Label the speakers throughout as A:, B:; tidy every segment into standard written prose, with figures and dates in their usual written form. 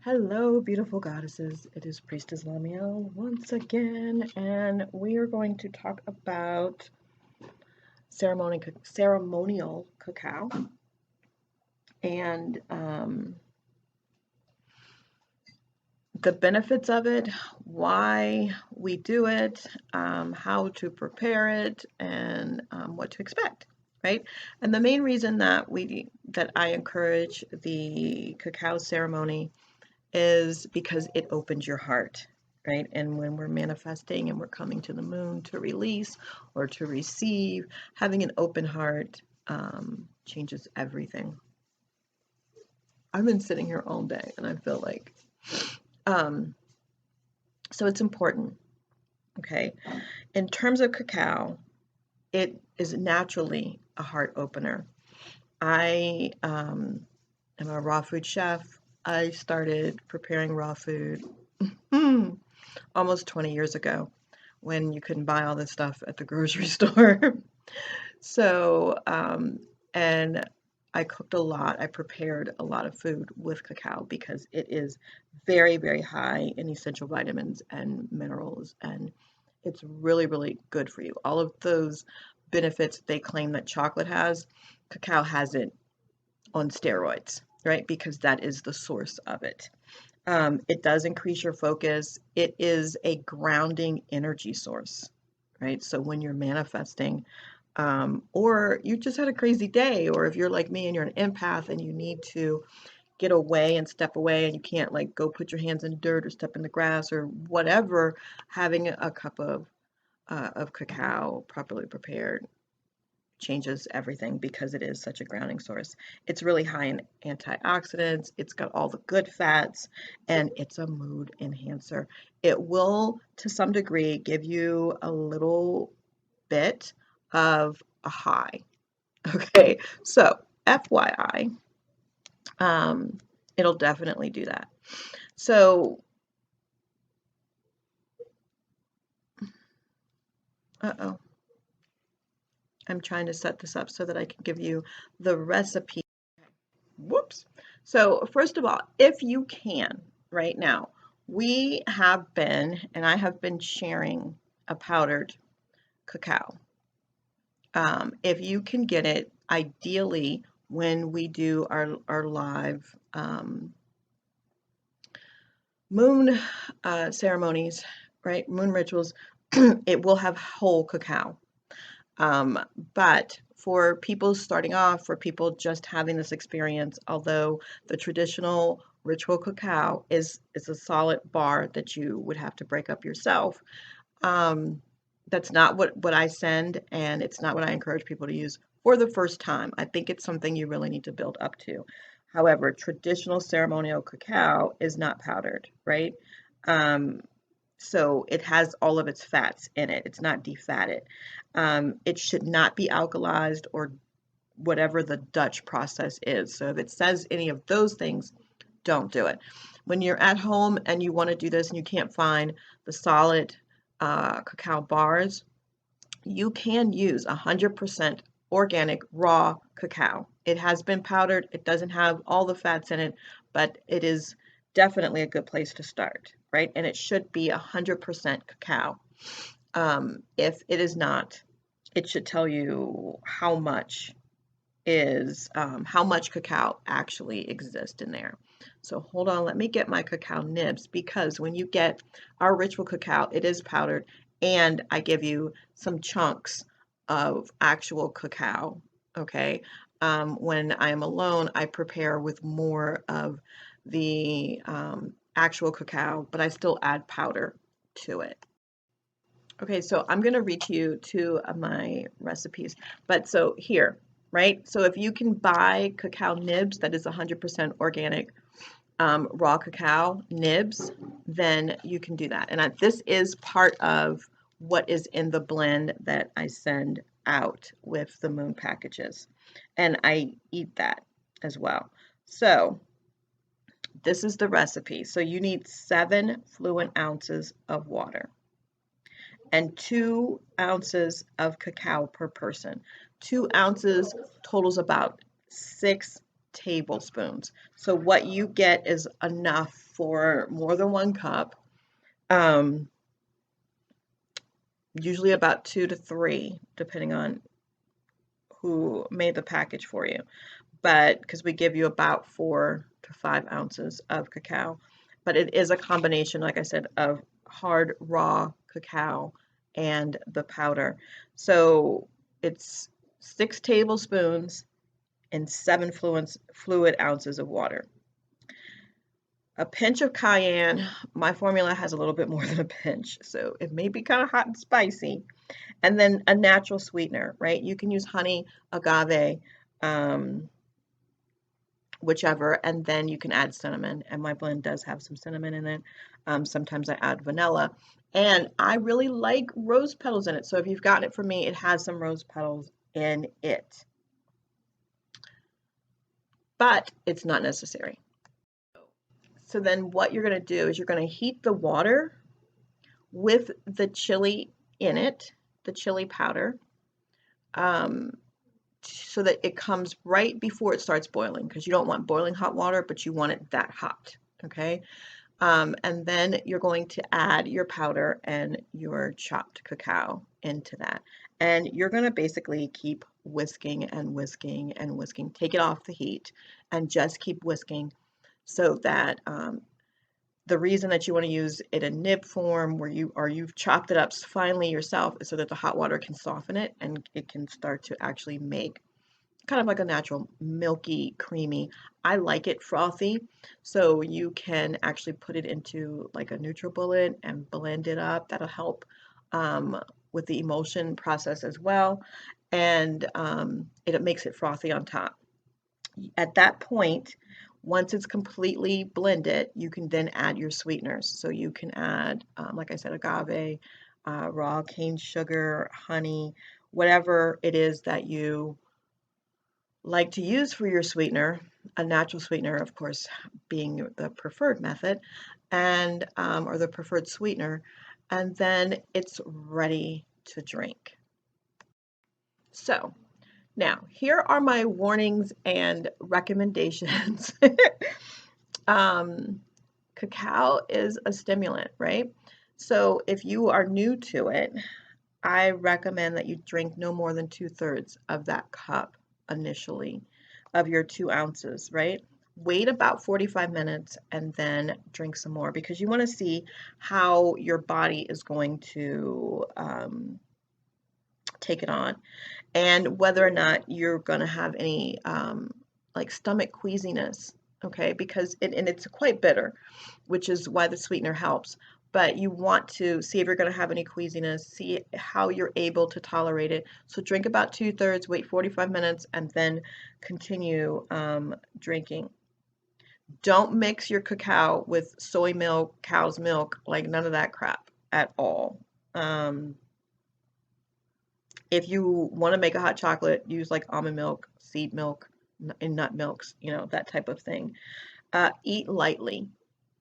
A: Hello, beautiful goddesses. It is Priestess Lamiel once again, and we are going to talk about ceremonial cacao and the benefits of it, why we do it, how to prepare it, and what to expect. Right, and the main reason that I encourage the cacao ceremony is because it opens your heart, right? And when we're manifesting and we're coming to the moon to release or to receive, having an open heart changes everything. I've been sitting here all day and I feel like, so it's important, okay? In terms of cacao, it is naturally a heart opener. I am a raw food chef. I started preparing raw food almost 20 years ago when you couldn't buy all this stuff at the grocery store. So, and I cooked a lot. I prepared a lot of food with cacao because it is very, very high in essential vitamins and minerals, and it's really, really good for you. All of those benefits they claim that chocolate has, cacao has it on steroids, right? Because that is the source of it. It does increase your focus. It is a grounding energy source, right? So when you're manifesting, or you just had a crazy day, or if you're like me and you're an empath and you need to get away and step away and you can't like go put your hands in dirt or step in the grass or whatever, having a cup of cacao properly prepared changes everything because it is such a grounding source. It's really high in antioxidants, it's got all the good fats, and it's a mood enhancer. It will, to some degree, give you a little bit of a high. Okay, so FYI, it'll definitely do that. So, uh-oh. I'm trying to set this up so that I can give you the recipe. Whoops. So first of all, if you can, right now, we have been, and I have been sharing a powdered cacao. If you can get it, ideally, when we do our live moon ceremonies, right, moon rituals, it will have whole cacao. But for people starting off, for people just having this experience, although the traditional ritual cacao is a solid bar that you would have to break up yourself, that's not what I send, and it's not what I encourage people to use for the first time. I think it's something you really need to build up to. However, traditional ceremonial cacao is not powdered, right? Um, so it has all of its fats in it. It's not defatted. It should not be alkalized or whatever the Dutch process is. So if it says any of those things, don't do it. When you're at home and you want to do this and you can't find the solid cacao bars, you can use 100% organic raw cacao. It has been powdered. It doesn't have all the fats in it, but it is definitely a good place to start, right? And it should be 100% cacao. If it is not, it should tell you how much cacao actually exists in there. So hold on, let me get my cacao nibs, because when you get our ritual cacao, it is powdered, and I give you some chunks of actual cacao. Okay. When I am alone, I prepare with more of the actual cacao, but I still add powder to it. Okay, so I'm going to read to you two of my recipes. But so here, right? So if you can buy cacao nibs that is 100% organic raw cacao nibs, then you can do that. And this is part of what is in the blend that I send out with the moon packages. And I eat that as well. So this is the recipe. So you need 7 fluid ounces of water and 2 ounces of cacao per person. 2 ounces totals about 6 tablespoons. So what you get is enough for more than 1 cup. Usually about 2 to 3, depending on who made the package for you. But because we give you about 4 to 5 ounces of cacao, but it is a combination, like I said, of hard raw cacao and the powder. So it's 6 tablespoons and 7 fluid ounces of water. A pinch of cayenne. My formula has a little bit more than a pinch, so it may be kind of hot and spicy. And then a natural sweetener, right? You can use honey, agave, whichever, and then you can add cinnamon. And my blend does have some cinnamon in it. Sometimes I add vanilla. And I really like rose petals in it. So if you've gotten it from me, it has some rose petals in it. But it's not necessary. So then what you're going to do is you're going to heat the water with the chili in it, the chili powder, so that it comes right before it starts boiling, because you don't want boiling hot water, but you want it that hot, okay? And then you're going to add your powder and your chopped cacao into that. And you're going to basically keep whisking and whisking and whisking. Take it off the heat and just keep whisking, so that the reason that you want to use it in nib form, where you've chopped it up finely yourself, is so that the hot water can soften it and it can start to actually make kind of like a natural milky, creamy. I like it frothy, so you can actually put it into like a NutriBullet and blend it up. That'll help with the emulsion process as well, and it makes it frothy on top. At that point, once it's completely blended, you can then add your sweeteners. So you can add, like I said, agave, raw cane sugar, honey, whatever it is that you like to use for your sweetener, a natural sweetener, of course, being the preferred method, and or the preferred sweetener, and then it's ready to drink. So now, here are my warnings and recommendations. Cacao is a stimulant, right? So if you are new to it, I recommend that you drink no more than 2/3 of that cup initially of your 2 ounces, right? Wait about 45 minutes and then drink some more, because you want to see how your body is going to take it on, and whether or not you're going to have any like stomach queasiness, okay? Because it's quite bitter, which is why the sweetener helps. But you want to see if you're going to have any queasiness, see how you're able to tolerate it. So drink about 2/3, wait 45 minutes, and then continue drinking. Don't mix your cacao with soy milk, cow's milk, like none of that crap at all. If you want to make a hot chocolate, use like almond milk, seed milk, and nut milks, that type of thing. Eat lightly,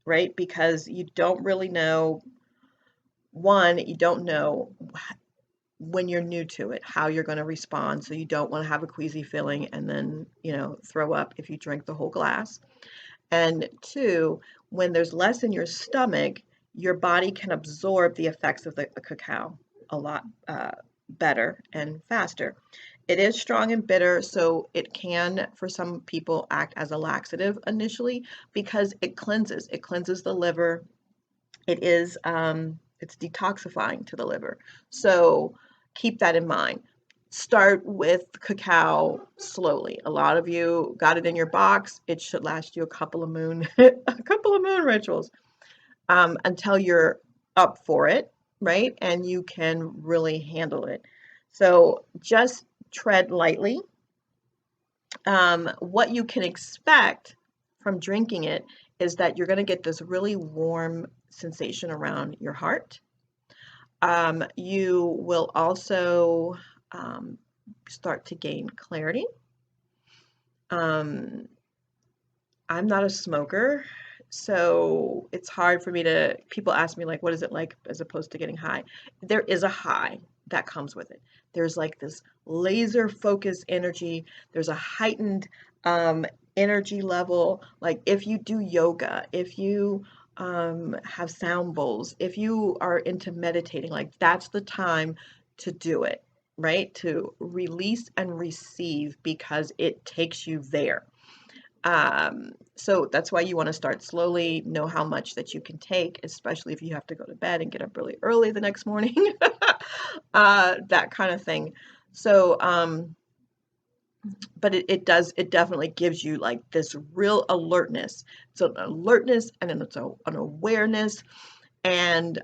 A: right? Because you don't really know, you don't know when you're new to it, how you're going to respond. So you don't want to have a queasy feeling and then, throw up if you drink the whole glass. And 2, when there's less in your stomach, your body can absorb the effects of the cacao a lot better and faster. It is strong and bitter, so it can, for some people, act as a laxative initially, because it cleanses the liver. It is it's detoxifying to the liver. So keep that in mind. Start with cacao slowly. A lot of you got it in your box. It should last you a couple of moon rituals until you're up for it, right? And you can really handle it. So just tread lightly. What you can expect from drinking it is that you're going to get this really warm sensation around your heart. You will also start to gain clarity. I'm not a smoker, so it's hard for me people ask me, like, what is it like as opposed to getting high? There is a high that comes with it. There's like this laser focused energy. There's a heightened energy level. Like if you do yoga, if you have sound bowls, if you are into meditating, like that's the time to do it, right? To release and receive because it takes you there. So that's why you want to start slowly, know how much that you can take, especially if you have to go to bed and get up really early the next morning, that kind of thing. So, but it does, it definitely gives you like this real alertness. It's an alertness and then it's an awareness and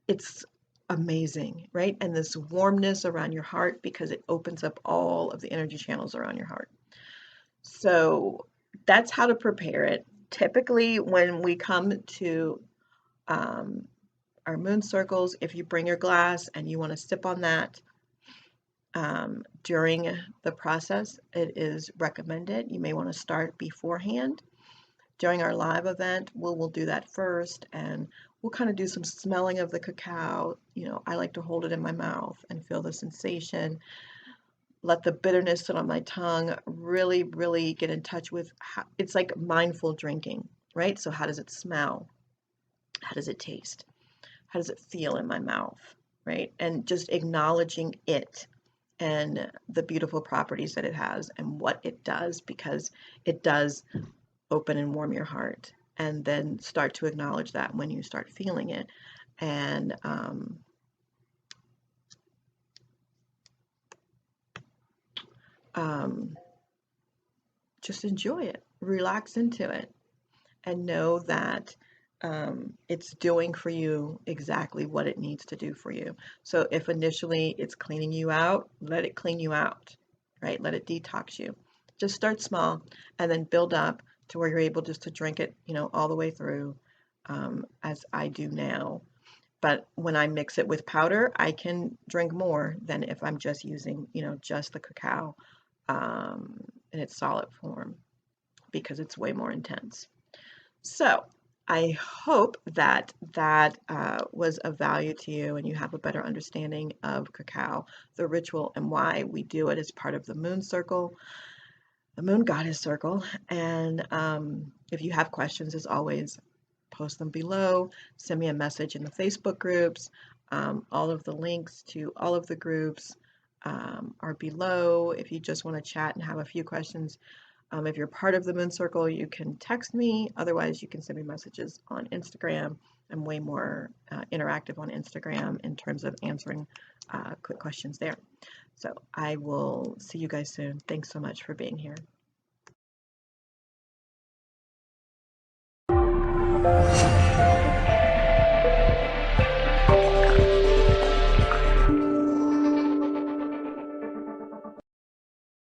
A: it's amazing, right? And this warmness around your heart because it opens up all of the energy channels around your heart. So that's how to prepare it. Typically, when we come to um, our moon circles, if you bring your glass and you want to sip on that during the process, it is recommended. You may want to start beforehand. During our live event, we'll do that first, and we'll kind of do some smelling of the cacao. You know, I like to hold it in my mouth and feel the sensation. Let the bitterness sit on my tongue, really, really get in touch with how, it's like mindful drinking, right? So how does it smell? How does it taste? How does it feel in my mouth, right? And just acknowledging it and the beautiful properties that it has and what it does, because it does open and warm your heart. And then start to acknowledge that when you start feeling it. And just enjoy it, relax into it, and know that it's doing for you exactly what it needs to do for you. So if initially it's cleaning you out, let it clean you out, right? Let it detox you. Just start small and then build up to where you're able just to drink it, you know, all the way through, as I do now. But when I mix it with powder, I can drink more than if I'm just using, you know, just the cacao in its solid form because it's way more intense. So I hope that that was of value to you and you have a better understanding of cacao, the ritual, and why we do it as part of the moon circle, the moon goddess circle. And if you have questions, as always, post them below, send me a message in the Facebook groups. All of the links to all of the groups are below if you just want to chat and have a few questions. If you're part of the Moon Circle, you can text me. Otherwise, you can send me messages on Instagram. I'm way more interactive on Instagram in terms of answering quick questions there. So I will see you guys soon. Thanks so much for being here.